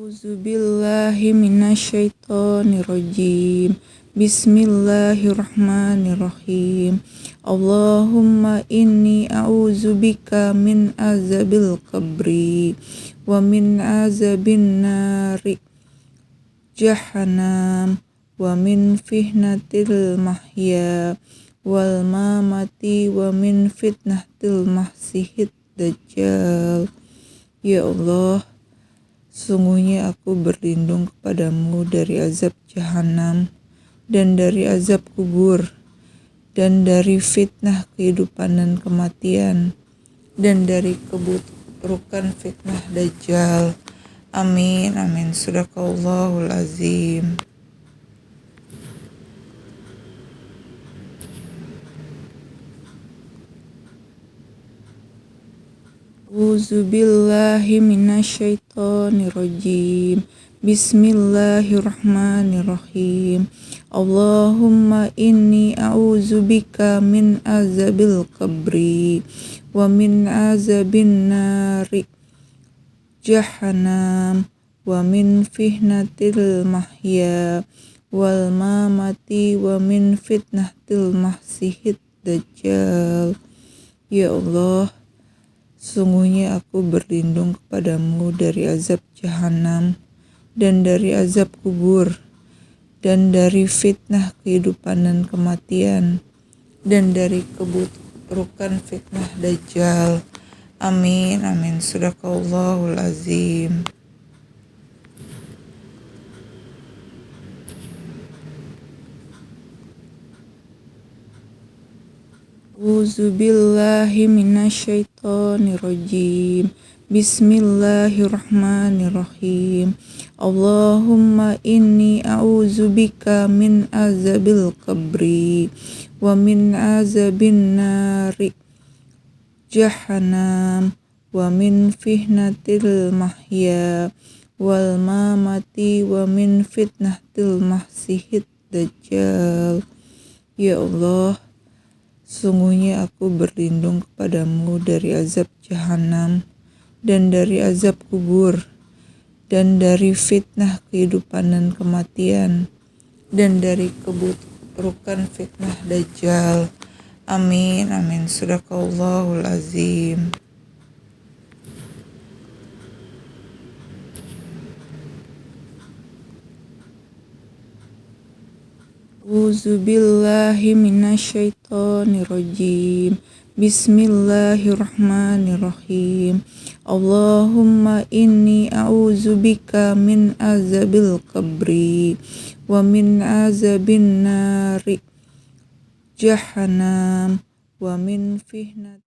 A'udzubillahi minasyaitonirrajim. Bismillahirrahmanirrahim. Allahumma inni a'udzubika min azabil qabri wa min azabin nari jahannam wa min fitnatil mahya wal mamati wa min fitnatil masihid dajjal. Ya Allah, sungguhnya aku berlindung kepadamu dari azab jahanam dan dari azab kubur dan dari fitnah kehidupan dan kematian dan dari keburukan fitnah dajjal. Amin amin. Sadaqallahul azim. A'udzubillahi minasyaitonirrajim. Bismillahirrahmanirrahim. Allahumma inni a'udzubika min azabil qabri wa min azabin nari jahannam wa min fitnatil mahya wal mamati wa min fitnatil masihid dajjal. Ya Allah, sungguhnya aku berlindung kepadamu dari azab jahanam dan dari azab kubur dan dari fitnah kehidupan dan kematian dan dari keburukan fitnah dajjal. Amin amin. Sadaqallahul azim. A'udzubillahi minasyaitonirrajim. Bismillahirrahmanirrahim. Allahumma inni a'udzubika min azabil qabri wa min azabin nari jahannam wa min fitnatil mahya wal mamati wa min fitnatil masihid dajjal. Ya Allah, sungguhnya aku berlindung kepadamu dari azab jahanam dan dari azab kubur dan dari fitnah kehidupan dan kematian dan dari keburukan fitnah dajjal. Amin amin. Sadaqallahul azim. A'udzubillahi minasyaitonirrajim. Bismillahirrahmanirrahim. Allahumma inni a'udzubika min azabil qabri wa min azabin nari jahannam wa min fitnatil